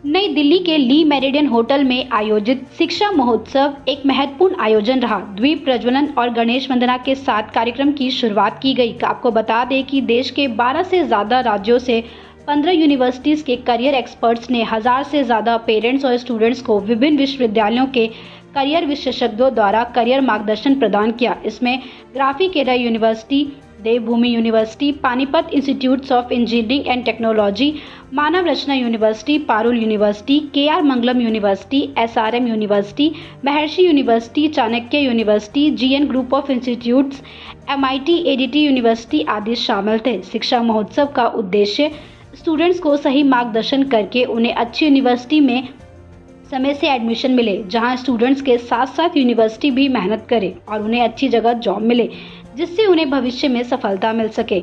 नई दिल्ली के ली meridian hotel में आयोजित शिक्षा महोत्सव एक महत्वपूर्ण आयोजन रहा। द्वीप प्रज्वलन और गणेश वंदना के साथ कार्यक्रम की शुरुआत की गई। आपको बता दें कि देश के 12 से ज़्यादा राज्यों से 15 यूनिवर्सिटीज़ के करियर एक्सपर्ट्स ने 1000 से ज़्यादा पेरेंट्स और स्टूडेंट्स को विभिन्न विश्वविद्यालयों के करियर विशेषज्ञों द्वारा करियर मार्गदर्शन प्रदान किया। इसमें graphic era university, Devbhoomi university, Panipat institute of engineering and technology, Manav Rachna university, Parul university, K R. Mangalam university, S R M. University, Maharishi university, Chanakya university, G N. Group of institutes, MIT ADT university आदि शामिल थे। शिक्षा महोत्सव का उद्देश्य स्टूडेंट्स को सही मार्गदर्शन करके उन्हें अच्छी यूनिवर्सिटी में समय से एडमिशन मिले, जहां स्टूडेंट्स के साथ साथ यूनिवर्सिटी भी मेहनत करे और उन्हें अच्छी जगह जॉब मिले, जिससे उन्हें भविष्य में सफलता मिल सके।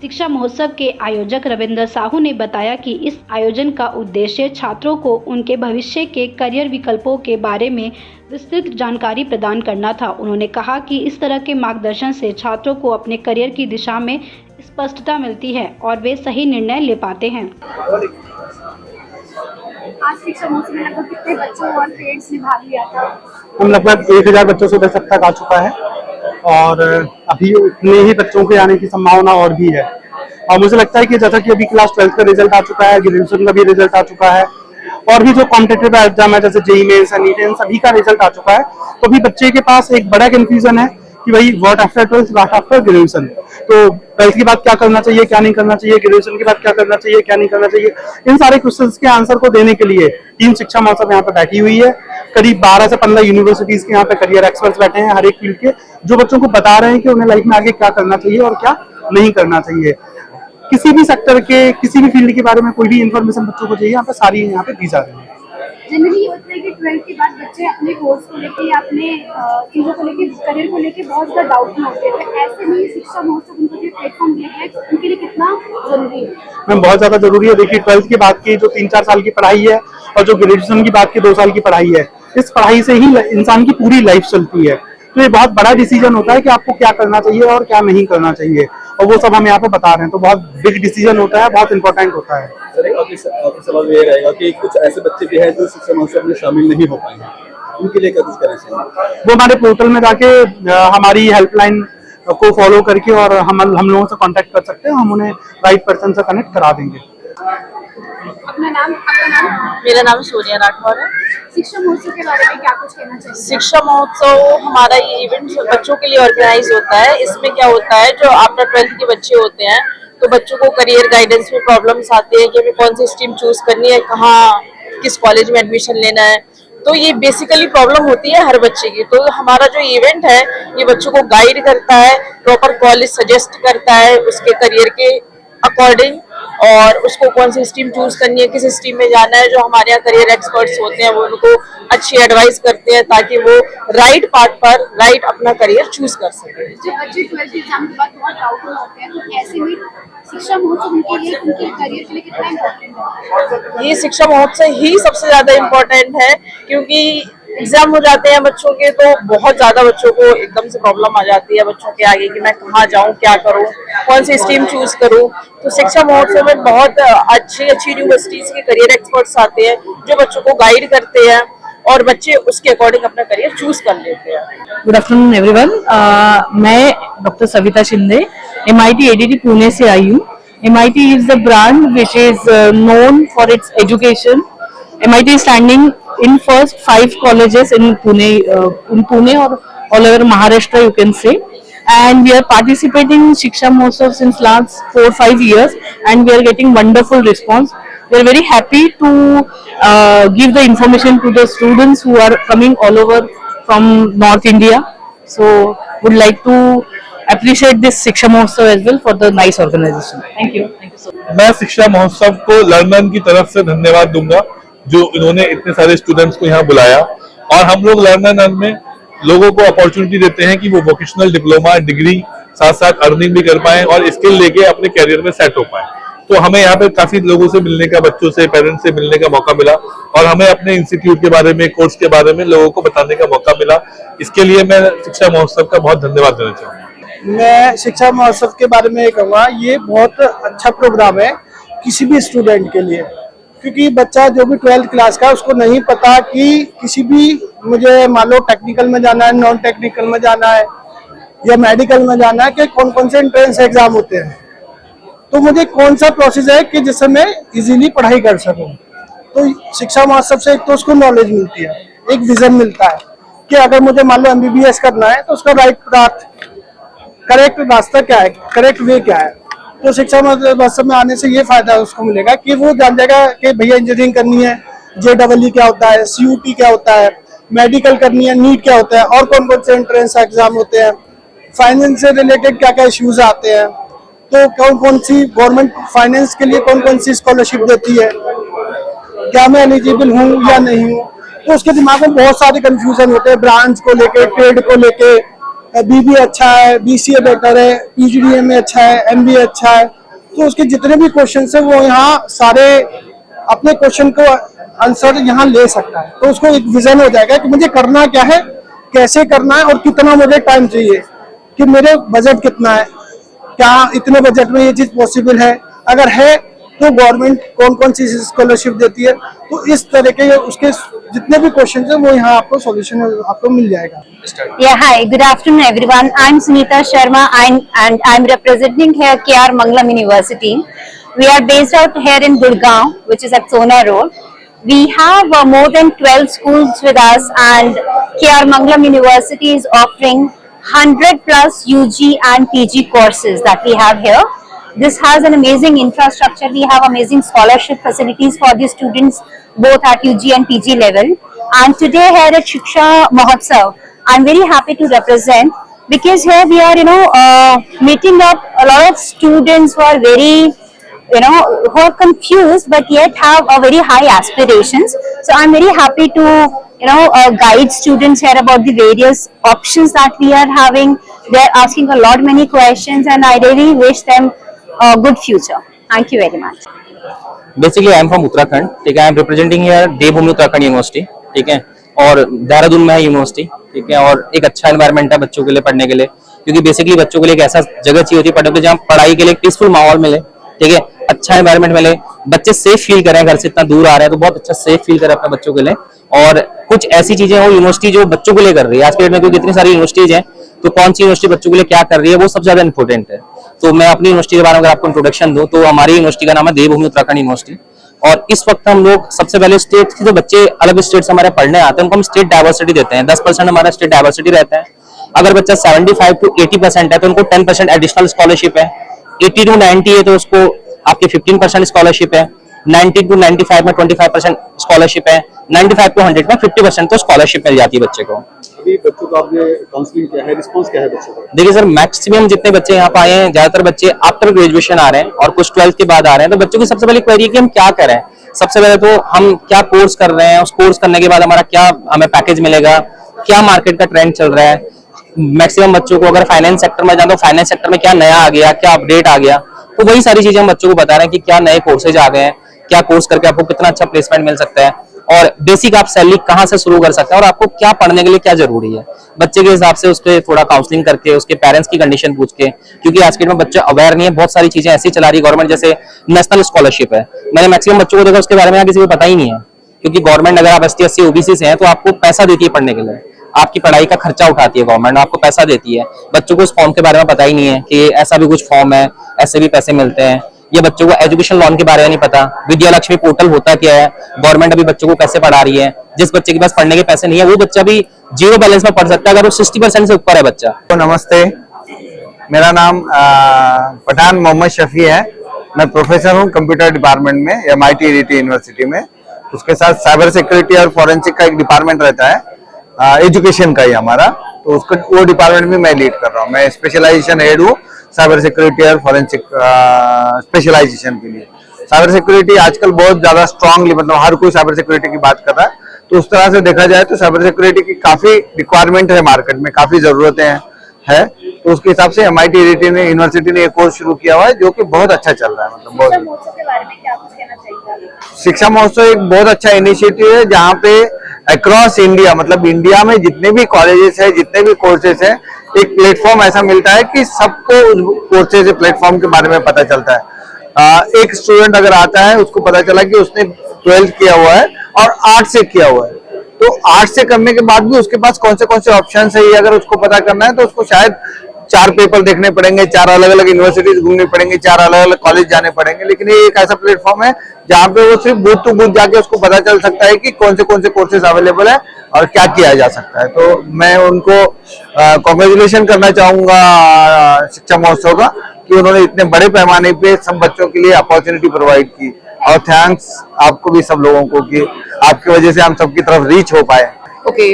शिक्षा महोत्सव के आयोजक रविंद्र साहू ने बताया कि इस आयोजन का उद्देश्य छात्रों को उनके भविष्य के करियर विकल्पों के बारे में विस्तृत जानकारी प्रदान करना था। उन्होंने कहा कि इस तरह के मार्गदर्शन से छात्रों को अपने करियर की दिशा में स्पष्टता मिलती है और वे सही निर्णय ले पाते हैं। आज शिक्षा महोत्सव में लगभग कितने बच्चों और पेरेंट्स ने भाग लिया था? हम लगभग 1000 बच्चों से दशक तक आ चुका है और अभी उतने ही बच्चों के आने की संभावना और भी है। और मुझे लगता है कि जैसा कि अभी क्लास 12 का रिजल्ट आ चुका है, ग्रेजुएशन का भी रिजल्ट आ चुका है और भी जो कॉम्पिटिटिव एग्जाम है जैसे जेईई मेंस, नीट, सभी का रिजल्ट आ चुका है, तो अभी बच्चे के पास एक बड़ा कंफ्यूजन है कि भाई what after 12th, what after graduation. तो 12th के बाद क्या करना चाहिए, क्या नहीं करना चाहिए, ग्रेजुएशन के बाद क्या करना चाहिए, क्या नहीं करना चाहिए, इन सारे क्वेश्चंस के आंसर को देने के लिए टीम शिक्षा महोत्सव यहाँ पे बैठी हुई है। करीब 12 से 15 यूनिवर्सिटीज के यहाँ पे करियर एक्सपर्ट्स बैठे हैं हर एक फील्ड के, जो बच्चों को बता रहे हैं कि उन्हें लाइफ में आगे क्या करना चाहिए और क्या नहीं करना चाहिए। किसी भी सेक्टर के, किसी भी फील्ड के बारे में कोई भी इन्फॉर्मेशन बच्चों को चाहिए, यहाँ पे सारी यहाँ पे दी जा रही है। जनरली ये होता है कि 12th के बाद बच्चे अपने कोर्स को लेके या अपने चीज़ों को लेके, करियर को लेके बहुत ज़्यादा डाउट में होते हैं। तो ऐसे में शिक्षा महोत्सव उनको जो प्लेटफॉर्म दिया गया है, उनके लिए कितना जरूरी है? मैम बहुत ज्यादा जरूरी है। देखिए 12th के बाद की जो 3-4 साल की पढ़ाई है और जो ग्रेजुएशन की बाद की 2 साल की पढ़ाई है, इस पढ़ाई से ही इंसान की पूरी लाइफ चलती है। तो ये बहुत बड़ा डिसीजन होता है कि आपको क्या करना चाहिए और क्या नहीं करना चाहिए, और वो सब हम यहाँ पे बता रहे हैं। तो बहुत बिग डिसीजन होता है, बहुत इंपॉर्टेंट होता है। सर एक सवाल ये रहेगा कि कुछ ऐसे बच्चे भी हैं जो शिक्षा महोत्सव में शामिल नहीं हो पाए हैं, उनके लिए क्या कुछ करना चाहिए? वो हमारे पोर्टल में जाके हमारी हेल्पलाइन को फॉलो करके और हम लोगों से कांटेक्ट कर सकते हैं, हम उन्हें राइट पर्सन से कनेक्ट करा देंगे। अपना नाम, आपका नाम? मेरा नाम सोनिया राठौर है। शिक्षा महोत्सव के बारे में क्या कुछ कहना चाहिए? शिक्षा महोत्सव हमारा ये इवेंट बच्चों के लिए ऑर्गेनाइज होता है। इसमें क्या होता है, जो आफ्टर 12th के बच्चे होते हैं तो बच्चों को करियर गाइडेंस में प्रॉब्लम्स आती है कि हमें कौन सी स्ट्रीम चूज करनी है, कहाँ किस कॉलेज में एडमिशन लेना है। तो ये बेसिकली प्रॉब्लम होती है हर बच्चे की। तो हमारा जो इवेंट है ये बच्चों को गाइड करता है, प्रॉपर कॉलेज सजेस्ट करता है उसके करियर के अकॉर्डिंग, और उसको कौन सी स्ट्रीम चूज करनी है, किस स्ट्रीम में जाना है। जो हमारे यहाँ करियर एक्सपर्ट्स होते हैं वो उनको अच्छी एडवाइस करते हैं ताकि वो राइट पाथ पर राइट अपना करियर चूज कर सके। जो बच्चे 12th एग्जाम के बाद बहुत डाउट में होते हैं, तो ऐसे में शिक्षा महोत्सव उनके लिए, उनके करियर के लिए कितना इम्पोर्टेंट है? ये शिक्षा महोत्सव ही सबसे ज्यादा इम्पोर्टेंट है, क्योंकि एग्जाम हो जाते हैं बच्चों के तो बहुत ज्यादा बच्चों को एकदम से प्रॉब्लम आ जाती है बच्चों के आगे कि मैं कहाँ जाऊँ, क्या करूँ, कौन सी स्ट्रीम चूज करूँ। तो शिक्षा महोत्सव में बहुत अच्छी यूनिवर्सिटीज के करियर एक्सपर्ट्स आते हैं जो बच्चों को गाइड करते हैं और बच्चे उसके अकॉर्डिंग अपना करियर चूज कर लेते हैं। Good afternoon everyone. मैं doctor Savita Shinde MIT ADT Pune से आई हूँ। MIT is the brand which is known for its education. MIT is standing in first 5 colleges in Pune or all over Maharashtra, you can say. And we are participating in Shiksha Mahotsav since last 4-5 years, and we are getting wonderful response. We are very happy to give the information to the students who are coming all over from North India. So would like to appreciate this Shiksha Mahotsav as well for the nice organization. Thank you. Thank you so much. मैं शिक्षा महोत्सव को learner की तरफ से धन्यवाद दूंगा जो इन्होंने इतने सारे स्टूडेंट्स को यहाँ बुलाया, और हम लोग लर्नर में लोगों को अपॉर्चुनिटी देते हैं कि वो वोकेशनल डिप्लोमा डिग्री साथ साथ अर्निंग भी कर पाएं और स्किल लेके अपने कैरियर में सेट हो पाएं। तो हमें यहाँ पे काफी लोगों से मिलने का, बच्चों से, पेरेंट्स से मिलने का मौका मिला, और हमें अपने इंस्टीट्यूट के बारे में, कोर्स के बारे में लोगों को बताने का मौका मिला। इसके लिए मैं शिक्षा महोत्सव का बहुत धन्यवाद देना चाहूँगा। मैं शिक्षा महोत्सव के बारे में ये कहूँगा, ये बहुत अच्छा प्रोग्राम है किसी भी स्टूडेंट के लिए, क्योंकि बच्चा जो भी 12th क्लास का उसको नहीं पता कि किसी भी मुझे मान लो टेक्निकल में जाना है, नॉन टेक्निकल में जाना है या मेडिकल में जाना है कि कौन कौन से एंट्रेंस एग्जाम होते हैं, तो मुझे कौन सा प्रोसेस है कि जिससे मैं इजीली पढ़ाई कर सकूं। तो शिक्षा महोत्सव से एक तो उसको नॉलेज मिलती है, एक विजन मिलता है कि अगर मुझे मान लो MBBS करना है तो उसका करेक्ट रास्ता क्या है, करेक्ट वे क्या है। तो शिक्षा महोत्सव में आने से ये फायदा उसको मिलेगा कि वो जान जाएगा कि भैया इंजीनियरिंग करनी है, JEE क्या होता है, CUT क्या होता है, मेडिकल करनी है, नीट क्या होता है, और कौन कौन से एंट्रेंस एग्जाम होते हैं, फाइनेंस से रिलेटेड क्या क्या इश्यूज आते हैं, तो कौन कौन सी गवर्नमेंट फाइनेंस के लिए कौन कौन सी स्कॉलरशिप देती है, क्या मैं एलिजिबल हूँ या नहीं हूँ। तो उसके दिमाग में बहुत सारे कंफ्यूजन होते हैं, ब्रांच को लेके, ट्रेड को लेके, BBA अच्छा है, BCA बेटर है, PGDM अच्छा है, MBA अच्छा है। तो उसके जितने भी क्वेश्चन है वो यहाँ सारे अपने क्वेश्चन को आंसर यहाँ ले सकता है। तो उसको एक विजन हो जाएगा कि मुझे करना क्या है, कैसे करना है और कितना मुझे टाइम चाहिए, कि मेरे बजट कितना है, क्या इतने बजट में ये चीज पॉसिबल है, अगर है तो गवर्नमेंट कौन कौन सी स्कॉलरशिप देती है। तो इस तरह के उसके जितने भी क्वेश्चन है वो यहाँ आपको सॉल्यूशन आपको मिल जाएगा। Yeah, hi, good afternoon everyone. I'm Sunita Sharma and I'm representing here KR Manglam University. We are based out here in Gurgaon, which is at Sona Road. We have more than 12 schools with us, and KR Manglam University is offering 100 plus UG and PG courses that we have here. This has an amazing infrastructure. We have amazing scholarship facilities for the students both at UG and PG level. And today here at Shiksha Mahotsav, I'm very happy to represent, because here we are, meeting up a lot of students who are very, who are confused but yet have a very high aspirations. So I'm very happy to, guide students here about the various options that we are having. They're asking a lot many questions, and I really wish them a good future. Thank you very much. Basically, I am from Uttarakhand. ठीक है, I am representing here Devbhoomi Uttarakhand university, ठीक है, और देहरादून में है university, ठीक है, और एक अच्छा एनवायरनमेंट है बच्चों के लिए पढ़ने के लिए, क्योंकि बेसिकली बच्चों के लिए एक ऐसा जगह चाहिए होती है पढ़ने के लिए जहाँ पढ़ाई के लिए पीसफुल माहौल मिले, ठीक है, अच्छा एनवायरनमेंट मिले, बच्चे सेफ फील करें, घर से इतना दूर आ रहे हैं तो बहुत अच्छा सेफ फील करें अपने बच्चों के लिए, और कुछ ऐसी चीजें हो यूनिवर्सिटी जो बच्चों के लिए कर रही है। आज के डेट में क्योंकि इतनी सारी यूनिवर्सिटीज हैं, तो कौन सी यूनिवर्सिटी बच्चों के लिए क्या कर रही है वो सबसे ज्यादा इंपॉर्टेंट है। तो मैं अपनी यूनिवर्सिटी के बारे में अगर आपको इंट्रोडक्शन दूं तो हमारी यूनिवर्सिटी का नाम है देवभूमि उत्तराखंड यूनिवर्सिटी, और इस वक्त हम लोग सबसे पहले स्टेट के जो बच्चे अलग स्टेट से हमारे पढ़ने आते हैं उनको हम स्टेट डाइवर्सिटी देते हैं। 10% हमारा स्टेट डाइवर्सिटी रहता है। अगर बच्चा 75 to 80% है तो उनको 10% एडिशनल स्कॉलरशिप है, 80 to 90 है तो उसको आपकी 15% स्कॉलरशिप है, 90 to 95 में 25% स्कॉलरशिप है, 95 to 100 में 50% तो स्कॉलरशिप मिल जाती है बच्चे को। अभी बच्चों को आपने काउंसलिंग किया है, रिस्पांस क्या है बच्चों का? देखिए सर, मैक्सिमम जितने बच्चे यहाँ पे आए हैं, ज्यादातर बच्चे आफ्टर ग्रेजुएशन आ रहे हैं और कुछ 12th के बाद आ रहे हैं। तो बच्चों की सबसे पहली क्वेरी है कि हम क्या करें। सबसे पहले तो हम क्या कोर्स कर रहे हैं, उस कोर्स करने के बाद हमारा क्या हमें पैकेज मिलेगा, क्या मार्केट का ट्रेंड चल रहा है। मैक्सिमम बच्चों को अगर फाइनेंस सेक्टर में जाए तो फाइनेंस सेक्टर में क्या नया आ गया, क्या अपडेट आ गया, तो वही सारी चीजें हम बच्चों को बता रहे हैं कि क्या नए कोर्सेज आ गए हैं, क्या कोर्स करके आपको कितना अच्छा प्लेसमेंट मिल सकता है, और बेसिक आप सैलरी कहाँ से शुरू कर सकते हैं, और आपको क्या पढ़ने के लिए क्या जरूरी है। बच्चे के हिसाब से उसके थोड़ा काउंसलिंग करके उसके पेरेंट्स की कंडीशन पूछ के, क्योंकि आज के डेट में बच्चे अवेयर नहीं है, बहुत सारी चीजें ऐसी चला रही है गवर्नमेंट, जैसे नेशनल स्कॉलरशिप है। मैंने मैक्सिमम बच्चों को देखा उसके बारे में किसी को पता ही नहीं है, क्योंकि गवर्नमेंट अगर आप ST SC OBC से हैं तो आपको पैसा देती है पढ़ने के लिए, आपकी पढ़ाई का खर्चा उठाती है गवर्नमेंट, आपको पैसा देती है। बच्चों को इस फॉर्म के बारे में पता ही नहीं है कि ऐसा भी कुछ फॉर्म है, ऐसे भी पैसे मिलते हैं। ये बच्चों को एजुकेशन लोन के बारे में नहीं पता, विद्या लक्ष्मी पोर्टल होता क्या है, गवर्नमेंट अभी बच्चों को कैसे पढ़ा रही है। जिस बच्चे के पास पढ़ने के पैसे नहीं है वो बच्चा भी 0 बैलेंस में पढ़ सकता है अगर वो 60% से ऊपर है बच्चा। तो नमस्ते, मेरा नाम पठान मोहम्मद शफी है। मैं प्रोफेसर हूँ कंप्यूटर डिपार्टमेंट में MIT ADT यूनिवर्सिटी में। उसके साथ साइबर सिक्योरिटी और फॉरेंसिक का एक डिपार्टमेंट रहता है, एजुकेशन का ही हमारा, तो उसका वो डिपार्टमेंट भी मैं लीड कर रहा हूँ। मैं स्पेशलाइजेशन हेड हूँ साइबर सिक्योरिटी और फॉरेंसिक स्पेशलाइजेशन के लिए। साइबर सिक्योरिटी आजकल बहुत ज्यादा स्ट्रांगली, मतलब हर कोई साइबर सिक्योरिटी की बात कर रहा है, तो उस तरह से देखा जाए तो साइबर सिक्योरिटी की काफी रिक्वायरमेंट है मार्केट में, काफी जरूरतें है। तो उसके हिसाब से MIT ADT ने यूनिवर्सिटी ने एक कोर्स शुरू किया हुआ है जो कि बहुत अच्छा चल रहा है। मतलब बहुत शिक्षा महोत्सव एक बहुत अच्छा इनिशिएटिव है जहाँ पे अक्रॉस इंडिया, मतलब इंडिया में जितने भी कॉलेजेस है, जितने भी कोर्सेज है, एक प्लेटफॉर्म ऐसा मिलता है कि सबको उस कोर्सेज प्लेटफॉर्म के बारे में पता चलता है। एक स्टूडेंट अगर आता है उसको पता चला कि उसने 12th किया हुआ है और आर्ट से किया हुआ है। तो आर्ट से करने के बाद भी उसके पास कौन से ऑप्शन है, ये अगर उसको पता करना है तो उसको शायद 4 पेपर देखने पड़ेंगे, 4 अलग अलग यूनिवर्सिटीज घूमनी पड़ेंगे, 4 अलग अलग कॉलेज जाने पड़ेंगे। लेकिन ये एक ऐसा प्लेटफॉर्म है जहाँ पे वो सिर्फ बूथ टू बूथ जाके उसको पता चल सकता है कि कौन से कोर्सेज अवेलेबल है और क्या किया जा सकता है। तो मैं उनको कॉन्ग्रेचुलेशन करना चाहूंगा शिक्षा महोत्सव का कि उन्होंने इतने बड़े पैमाने पे सब बच्चों के लिए अपॉर्चुनिटी प्रोवाइड की, और थैंक्स आपको भी सब लोगों को कि आपकी वजह से हम सबकी तरफ रीच हो पाए। Okay,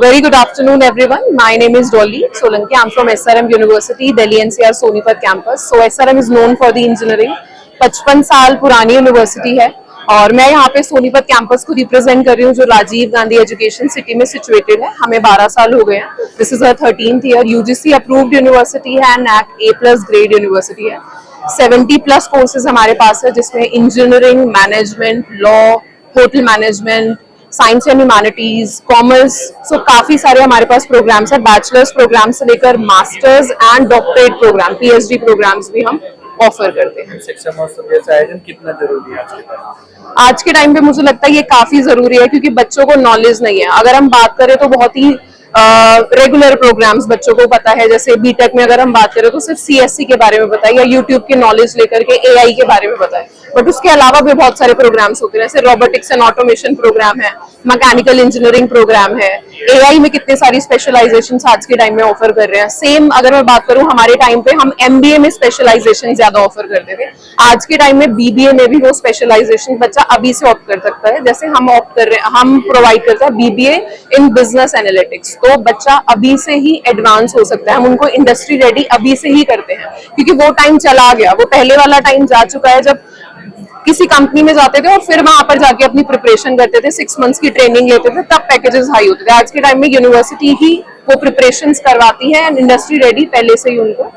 very good afternoon everyone. My name is Dolly Solanki. I'm from SRM University, Delhi NCR Sonipat campus. So SRM is known for the engineering. 55 साल पुरानी यूनिवर्सिटी है और मैं यहाँ पे सोनीपत कैंपस को रिप्रेजेंट कर रही हूँ जो राजीव गांधी एजुकेशन सिटी में सिचुएटेड है। हमें 12 साल हो गए हैं। This is our 13th year. UGC approved university है, NAC A+ ग्रेड यूनिवर्सिटी है। 70+ कोर्सेज हमारे पास है जिसमें engineering, management, law, hotel management, science and humanities, commerce, so काफी सारे हमारे पास प्रोग्राम्स है। बैचलर्स प्रोग्राम से लेकर masters and doctorate programme, PhD programmes भी हम ऑफर करते हैं। शिक्षा महोत्सव जैसा आयोजन कितना जरूरी है आज के टाइम? आज के टाइम पे मुझे लगता है ये काफी जरूरी है क्योंकि बच्चों को नॉलेज नहीं है। अगर हम बात करें तो बहुत ही रेगुलर प्रोग्राम्स बच्चों को पता है, जैसे बीटेक में अगर हम बात करें तो सिर्फ CSC के बारे में पता है या यूट्यूब की नॉलेज लेकर के AI के बारे में पता है, बट उसके अलावा भी बहुत सारे प्रोग्राम्स होते हैं जैसे रोबोटिक्स एंड ऑटोमेशन प्रोग्राम है, मैकेनिकल इंजीनियरिंग प्रोग्राम है, AI में कितने सारी स्पेशलाइजेशन आज के टाइम में ऑफर कर रहे हैं। सेम अगर मैं बात करूं हमारे टाइम पे हम MBA में स्पेशलाइजेशन ज्यादा ऑफर करते थे, आज के टाइम में BBA में भी वो स्पेशलाइजेशन बच्चा अभी से ऑप्ट कर सकता है। जैसे हम ऑप्ट कर रहे हैं, हम प्रोवाइड करते हैं BBA इन बिजनेस एनालिटिक्स, तो बच्चा अभी से ही एडवांस हो सकता है। हम उनको इंडस्ट्री रेडी अभी से ही करते हैं क्योंकि वो टाइम चला गया, वो पहले वाला टाइम जा चुका है जब किसी कंपनी में जाते थे और फिर वहां पर जाके अपनी प्रिपरेशन करते थे, 6 मंथ्स की ट्रेनिंग लेते थे, तब पैकेजेस हाई होते थे। आज के टाइम में यूनिवर्सिटी ही वो प्रिपरेशंस करवाती है एंड इंडस्ट्री रेडी पहले से ही उनको